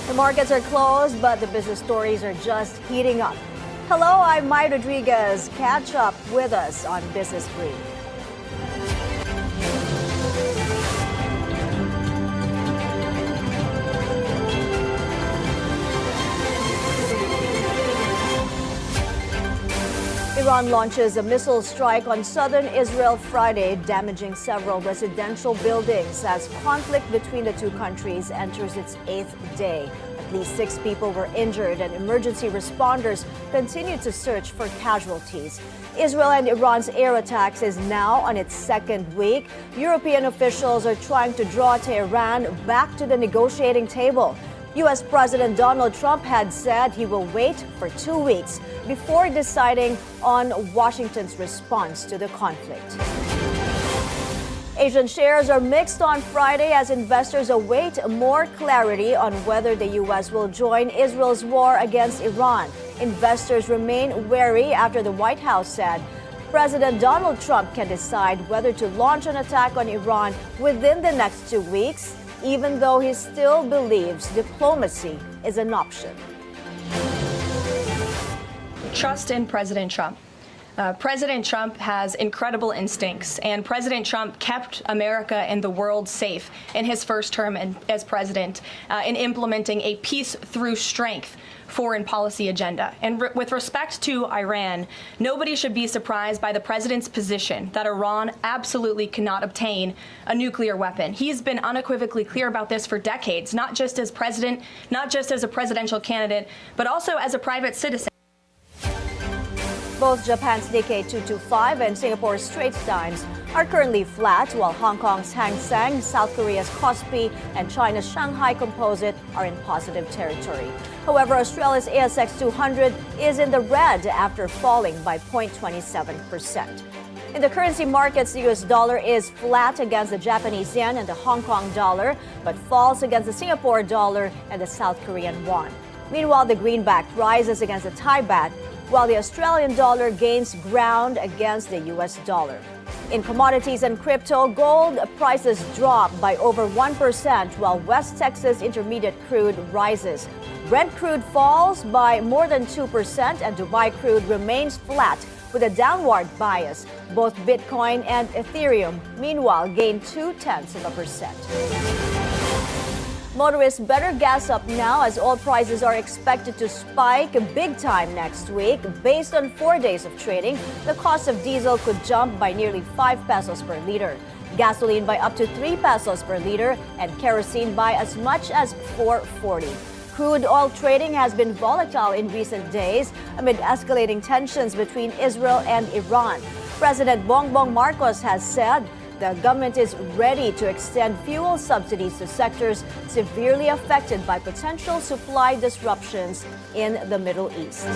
The markets are closed, but the business stories are just heating up. Hello, I'm Mai Rodriguez. Catch up with us on Business Brief. Iran launches a missile strike on southern Israel Friday, damaging several residential buildings as conflict between the two countries enters its 8th day. At least 6 people were injured and emergency responders continue to search for casualties. Israel and Iran's air attacks is now on its 2nd week. European officials are trying to draw Tehran back to the negotiating table. U.S. President Donald Trump had said he will wait for 2 weeks before deciding on Washington's response to the conflict. Asian shares are mixed on Friday as investors await more clarity on whether the U.S. will join Israel's war against Iran. Investors remain wary after the White House said President Donald Trump can decide whether to launch an attack on Iran within the next 2 weeks, even though he still believes diplomacy is an option. Trust in President Trump. President Trump has incredible instincts, and President Trump kept America and the world safe in his first term as president in implementing a peace through strength foreign policy agenda. And with respect to Iran, nobody should be surprised by the president's position that Iran absolutely cannot obtain a nuclear weapon. He's been unequivocally clear about this for decades, not just as president, not just as a presidential candidate, but also as a private citizen. Both Japan's Nikkei 225 and Singapore's Straits Times are currently flat, while Hong Kong's Hang Seng, South Korea's Kospi, and China's Shanghai Composite are in positive territory. However, Australia's ASX 200 is in the red after falling by 0.27%. In the currency markets, the US dollar is flat against the Japanese yen and the Hong Kong dollar, but falls against the Singapore dollar and the South Korean won. Meanwhile, the greenback rises against the Thai baht, while the Australian dollar gains ground against the US dollar. In commodities and crypto, gold prices drop by over 1%, while West Texas Intermediate crude rises. Brent crude falls by more than 2%, and Dubai crude remains flat with a downward bias. Both Bitcoin and Ethereum, meanwhile, gain 0.2%. Motorists better gas up now as oil prices are expected to spike big time next week. Based on 4 days of trading, the cost of diesel could jump by nearly 5 pesos per liter, gasoline by up to 3 pesos per liter, and kerosene by as much as 4.40. Crude oil trading has been volatile in recent days amid escalating tensions between Israel and Iran. President Bongbong Marcos has said the government is ready to extend fuel subsidies to sectors severely affected by potential supply disruptions in the Middle East.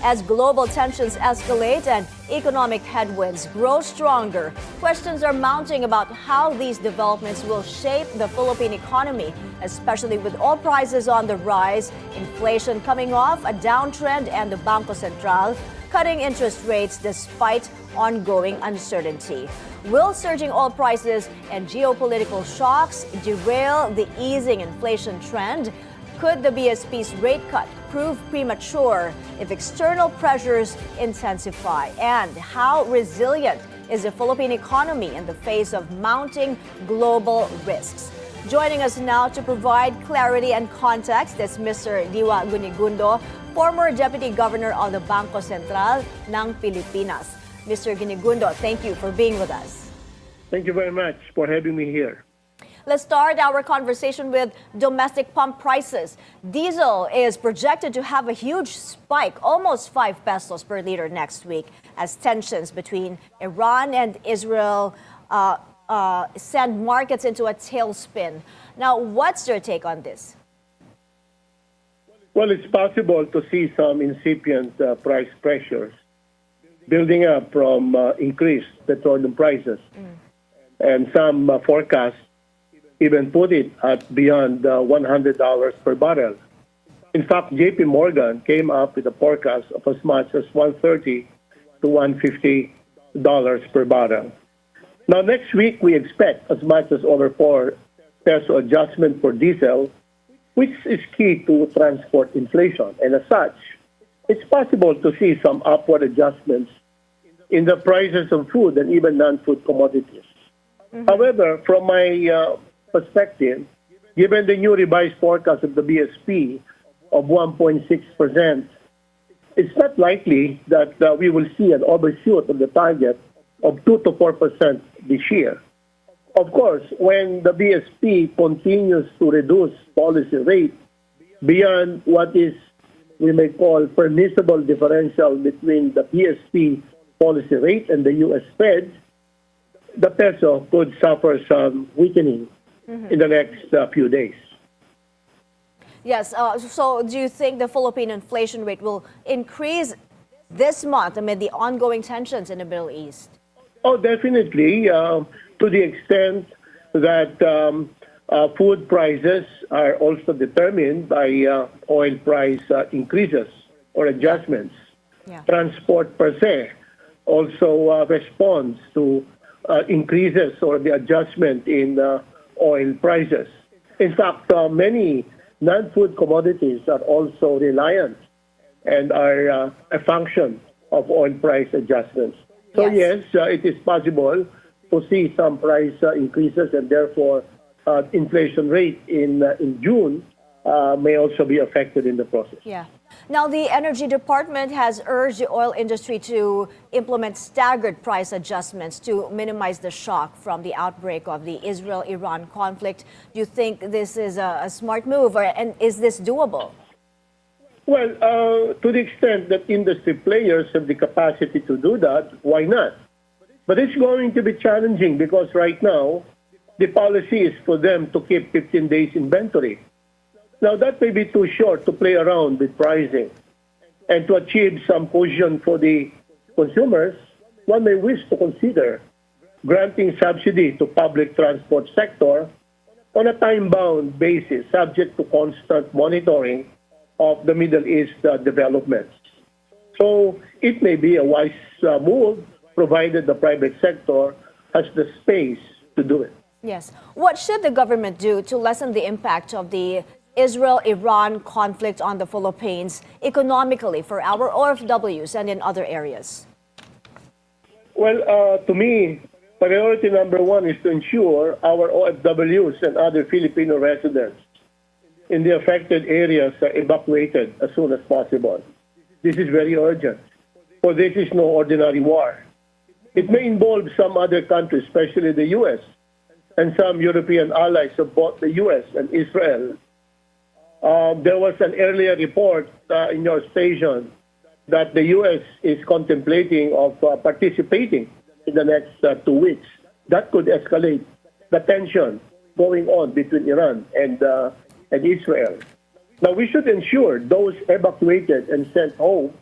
As global tensions escalate and economic headwinds grow stronger, questions are mounting about how these developments will shape the Philippine economy, especially with oil prices on the rise, inflation coming off a downtrend, and the Bangko Sentral cutting interest rates despite ongoing uncertainty. Will surging oil prices and geopolitical shocks derail the easing inflation trend? Could the BSP's rate cut prove premature if external pressures intensify? And how resilient is the Philippine economy in the face of mounting global risks? Joining us now to provide clarity and context is Mr. Diwa Gunigundo, former Deputy Governor of the Bangko Sentral ng Pilipinas. Mr. Gunigundo, thank you for being with us. Thank you very much for having me here. Let's start our conversation with domestic pump prices. Diesel is projected to have a huge spike, almost 5 pesos per liter next week, as tensions between Iran and Israel send markets into a tailspin. Now, what's your take on this? Well, it's possible to see some incipient price pressures building up from increased petroleum prices. And some forecasts even put it at beyond $100 per barrel. In fact, JP Morgan came up with a forecast of as much as $130 to $150 per barrel. Now, next week, we expect as much as over 4 peso adjustment for diesel, which is key to transport inflation. And as such, it's possible to see some upward adjustments in the prices of food and even non-food commodities. However, from my perspective, given the new revised forecast of the BSP of 1.6%, it's not likely that we will see an overshoot of the target of 2 to 4% this year. Of course, when the BSP continues to reduce policy rate beyond what is, we may call, permissible differential between the BSP policy rate and the U.S. Fed, the peso could suffer some weakening in the next few days. Yes, so do you think the Philippine inflation rate will increase this month amid the ongoing tensions in the Middle East? Oh, definitely, to the extent that food prices are also determined by oil price increases or adjustments. Yeah. Transport per se also responds to increases or the adjustment in oil prices. In fact, many non-food commodities are also reliant and are a function of oil price adjustments. So yes, it is possible to see some price increases, and therefore inflation rate in June may also be affected in the process. Yeah. Now, the Energy Department has urged the oil industry to implement staggered price adjustments to minimize the shock from the outbreak of the Israel-Iran conflict. Do you think this is a smart move, and is this doable? Well, to the extent that industry players have the capacity to do that, why not? But it's going to be challenging because right now, the policy is for them to keep 15 days inventory. Now, that may be too short to play around with pricing. And to achieve some cushion for the consumers, one may wish to consider granting subsidy to public transport sector on a time-bound basis, subject to constant monitoring of the Middle East developments. So it may be a wise move, provided the private sector has the space to do it. Yes. What should the government do to lessen the impact of the Israel-Iran conflict on the Philippines economically for our OFWs and in other areas? Well, to me, priority number one is to ensure our OFWs and other Filipino residents in the affected areas are evacuated as soon as possible. This is very urgent, for this is no ordinary war. It may involve some other countries, especially the U.S., and some European allies of both the U.S. and Israel. There was an earlier report in your station that the U.S. is contemplating of participating in the next 2 weeks. That could escalate the tension going on between Iran and Israel. Now, we should ensure those evacuated and sent home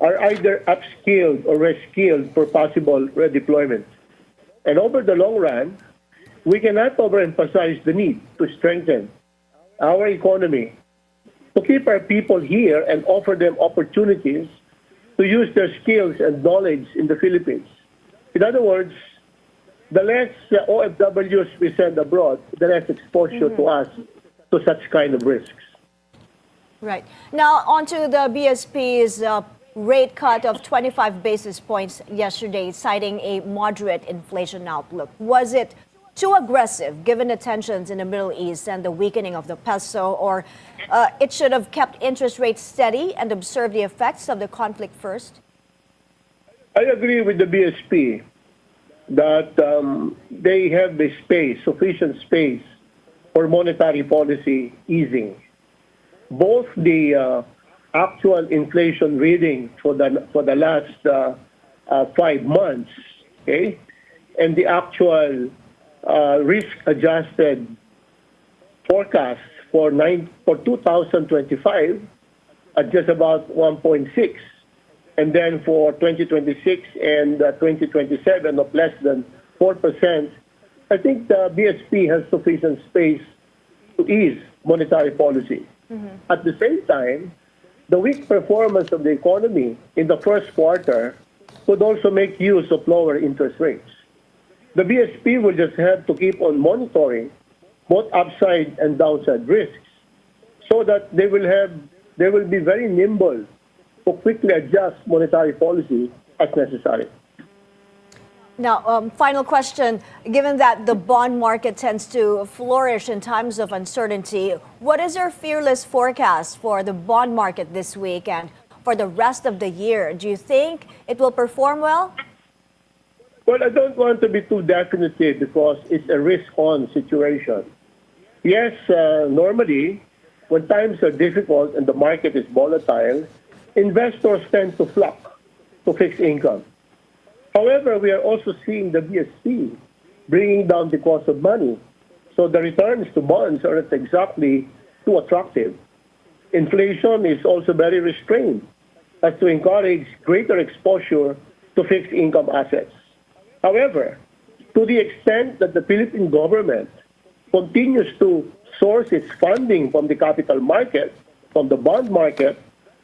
are either upskilled or reskilled for possible redeployment. And over the long run, we cannot overemphasize the need to strengthen our economy, to keep our people here and offer them opportunities to use their skills and knowledge in the Philippines. In other words, the less OFWs we send abroad, the less exposure to us to such kind of risks. Right. Now, on to the BSP's rate cut of 25 basis points yesterday, citing a moderate inflation outlook. Was it too aggressive given the tensions in the Middle East and the weakening of the peso, or it should have kept interest rates steady and observed the effects of the conflict first? I agree with the BSP that they have the space, sufficient space for monetary policy easing. Both the actual inflation reading for the last 5 months, okay, and the actual risk-adjusted forecast for 2025 at just about 1.6, and then for 2026 and 2027 of less than 4%. I think the BSP has sufficient space to ease monetary policy. At the same time, the weak performance of the economy in the first quarter could also make use of lower interest rates. The BSP will just have to keep on monitoring both upside and downside risks so that they will be very nimble to quickly adjust monetary policy as necessary. Now, final question. Given that the bond market tends to flourish in times of uncertainty, what is your fearless forecast for the bond market this week and for the rest of the year? Do you think it will perform well? Well, I don't want to be too definitive because it's a risk-on situation. Yes, normally, when times are difficult and the market is volatile, investors tend to flock to fixed income. However, we are also seeing the BSP bringing down the cost of money. So the returns to bonds are not exactly too attractive. Inflation is also very restrained as to encourage greater exposure to fixed income assets. However, to the extent that the Philippine government continues to source its funding from the capital market, from the bond market,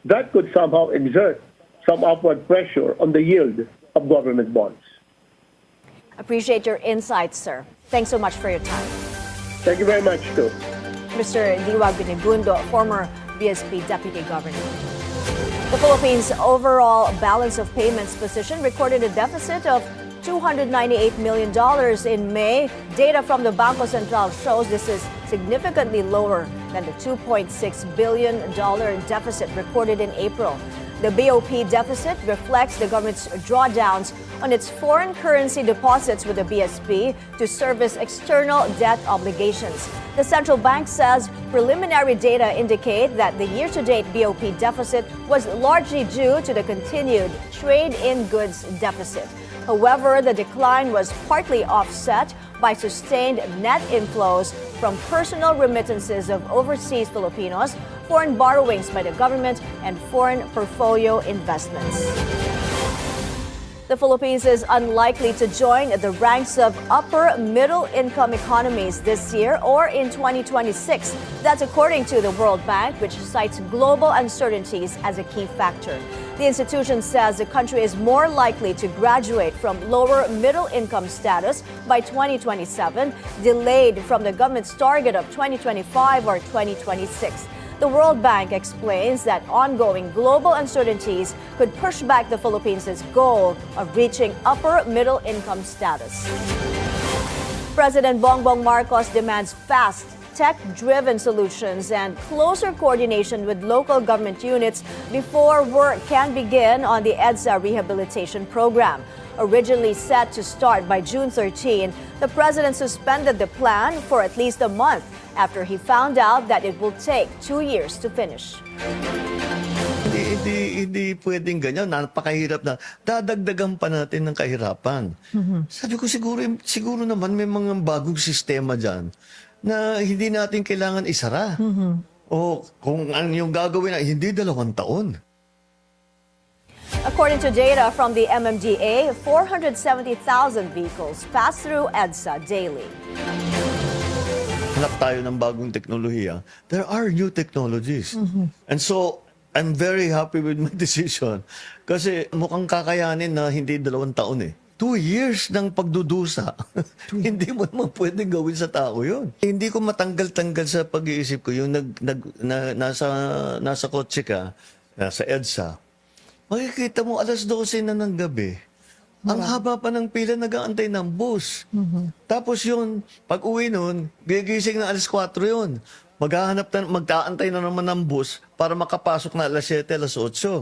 that could somehow exert some upward pressure on the yield of government bonds. Appreciate your insights, sir. Thanks so much for your time. Thank you very much, too. Mr. Diwag Binigundo, former BSP Deputy Governor. The Philippines' overall balance of payments position recorded a deficit of $298 million in May. Data from the Bangko Sentral shows this is significantly lower than the $2.6 billion deficit recorded in April. The BOP deficit reflects the government's drawdowns on its foreign currency deposits with the BSP to service external debt obligations. The central bank says preliminary data indicate that the year-to-date BOP deficit was largely due to the continued trade-in goods deficit. However, the decline was partly offset by sustained net inflows from personal remittances of overseas Filipinos, foreign borrowings by the government, and foreign portfolio investments. The Philippines is unlikely to join the ranks of upper middle income economies this year or in 2026. That's according to the World Bank, which cites global uncertainties as a key factor. The institution says the country is more likely to graduate from lower middle income status by 2027, delayed from the government's target of 2025 or 2026. The World Bank explains that ongoing global uncertainties could push back the Philippines' goal of reaching upper middle income status. President Bongbong Marcos demands fast, tech-driven solutions and closer coordination with local government units before work can begin on the EDSA rehabilitation program. Originally set to start by June 13, the president suspended the plan for at least a month after he found out that it will take 2 years to finish. Hindi pwedeng ganyan. Napakahirap na. Dadagdagan pa natin ng kahirapan. Sabi ko siguro naman may mga bagong sistema dyan na hindi natin kailangan isara. O kung ano yung gagawin na hindi 2 taon. According to data from the MMDA, 470,000 vehicles pass through EDSA daily. Hanap tayo ng bagong teknolohiya. There are new technologies. And so, I'm very happy with my decision. Kasi mukhang kakayanin na hindi 2 taon eh. 2 years ng pagdudusa. Hindi mo naman pwedeng gawin sa tao yun. Hindi ko matanggal-tanggal sa pag-iisip ko yung nasa kotse ka, sa EDSA. Makikita mo alas 12 na ng gabi. Ang haba pa ng pila, nag-aantay ng bus. Tapos yun, pag uwi nun, gigising na alas 4 yun. Magtaantay na naman ng bus para makapasok na alas 7, alas 8.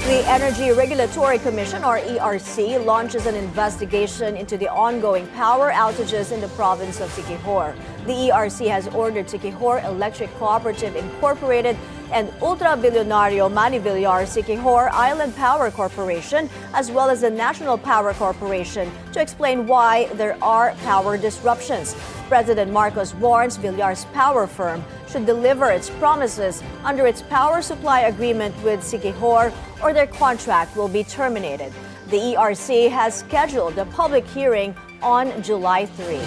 The Energy Regulatory Commission, or ERC, launches an investigation into the ongoing power outages in the province of Siquijor. The ERC has ordered Siquijor Electric Cooperative Incorporated and Ultra Bilyonaryo Villar Siquijor Island Power Corporation, as well as the National Power Corporation, to explain why there are power disruptions. President Marcos warns Villar's power firm should deliver its promises under its power supply agreement with Siquijor, or their contract will be terminated. The ERC has scheduled a public hearing on July 3.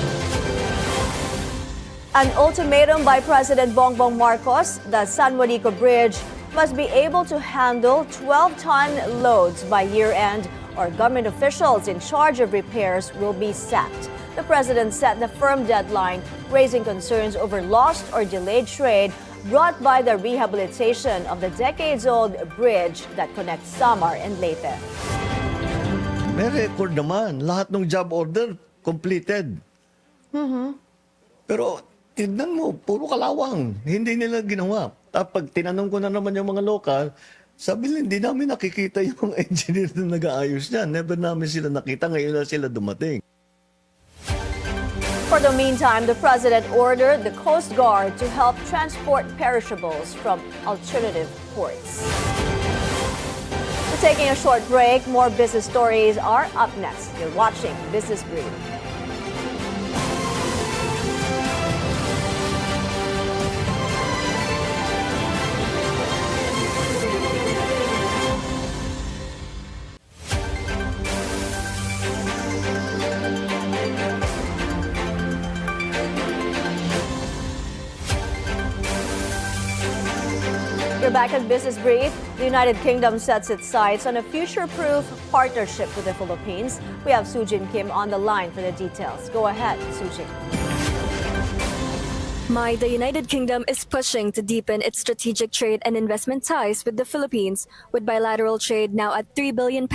An ultimatum by President Bongbong Marcos: the San Juanico Bridge must be able to handle 12-ton loads by year-end, or government officials in charge of repairs will be sacked. The president set the firm deadline, raising concerns over lost or delayed trade brought by the rehabilitation of the decades-old bridge that connects Samar and Leyte. May record naman. Lahat ng job order completed. Pero tignan mo, puro kalawang. Hindi nila ginawa. Tapos pag tinanong ko na naman yung mga lokal, sabi nila, hindi namin nakikita yung mga engineer na nag-aayos niyan. Never namin sila nakita. Ngayon na sila dumating. For the meantime, the president ordered the Coast Guard to help transport perishables from alternative ports. We're taking a short break. More business stories are up next. You're watching Business Brief. We're back at Business Brief. The United Kingdom sets its sights on a future-proof partnership with the Philippines. We have Sujin Kim on the line for the details. Go ahead, Sujin. Mai, the United Kingdom is pushing to deepen its strategic trade and investment ties with the Philippines, with bilateral trade now at £3 billion,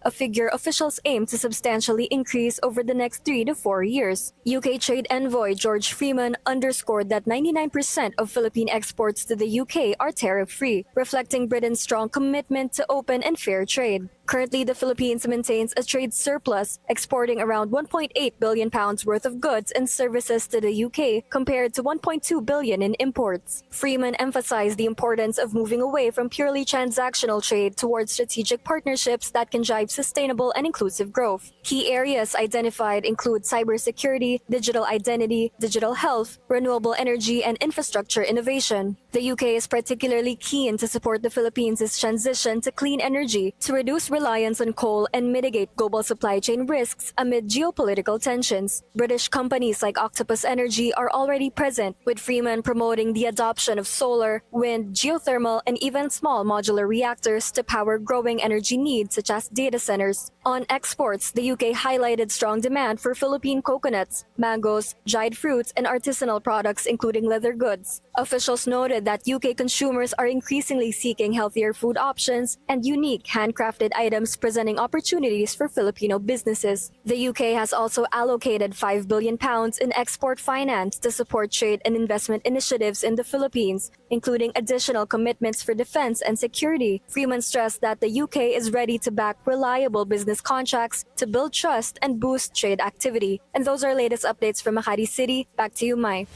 a figure officials aim to substantially increase over the next 3 to 4 years. UK Trade Envoy George Freeman underscored that 99% of Philippine exports to the UK are tariff-free, reflecting Britain's strong commitment to open and fair trade. Currently, the Philippines maintains a trade surplus, exporting around £1.8 billion worth of goods and services to the UK, compared to $1.2 billion in imports. Freeman emphasized the importance of moving away from purely transactional trade towards strategic partnerships that can drive sustainable and inclusive growth. Key areas identified include cybersecurity, digital identity, digital health, renewable energy, and infrastructure innovation. The UK is particularly keen to support the Philippines' transition to clean energy to reduce reliance on coal and mitigate global supply chain risks amid geopolitical tensions. British companies like Octopus Energy are already present, with Freeman promoting the adoption of solar, wind, geothermal, and even small modular reactors to power growing energy needs such as data centers. On exports, the UK highlighted strong demand for Philippine coconuts, mangoes, dried fruits, and artisanal products including leather goods. Officials noted that UK consumers are increasingly seeking healthier food options and unique handcrafted items, presenting opportunities for Filipino businesses. The UK has also allocated £5 billion in export finance to support trade and investment initiatives in the Philippines, including additional commitments for defense and security. Freeman stressed that the UK is ready to back reliable business contracts to build trust and boost trade activity. And those are latest updates from Makati City. Back to you, Mai.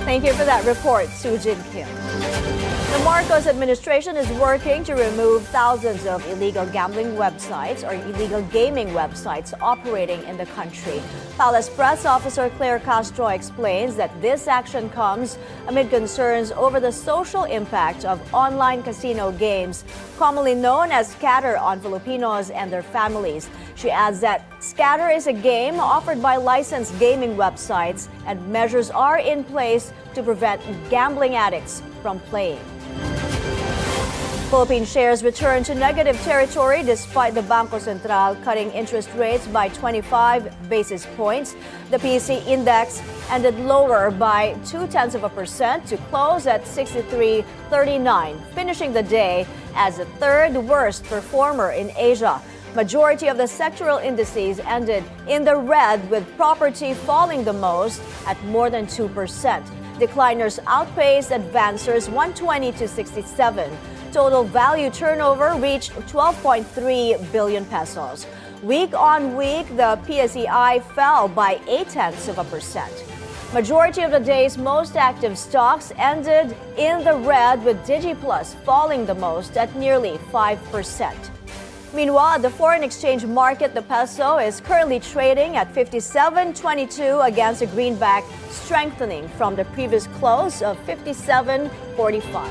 Thank you for that report, Sujin Kim. The Marcos administration is working to remove thousands of illegal gambling websites or illegal gaming websites operating in the country. Palace Press Officer Claire Castro explains that this action comes amid concerns over the social impact of online casino games, commonly known as scatter, on Filipinos and their families. She adds that scatter is a game offered by licensed gaming websites, and measures are in place to prevent gambling addicts from playing. Philippine shares returned to negative territory despite the Bangko Sentral cutting interest rates by 25 basis points. The PEC index ended lower by 0.2% to close at 63.39, finishing the day as the third worst performer in Asia. Majority of the sectoral indices ended in the red, with property falling the most at more than 2%. Decliners outpaced advancers 120 to 67. Total value turnover reached 12.3 billion pesos. Week on week, the PSEI fell by 0.8%. Majority of the day's most active stocks ended in the red, with DigiPlus falling the most at nearly 5%. Meanwhile, the foreign exchange market, the peso is currently trading at 57.22 against a greenback, strengthening from the previous close of 57.45.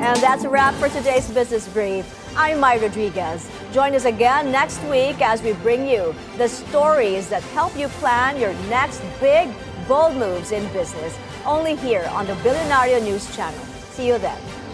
And that's a wrap for today's Business Brief. I'm Mai Rodriguez. Join us again next week as we bring you the stories that help you plan your next big, bold moves in business. Only here on the Bilyonaryo News Channel. See you then.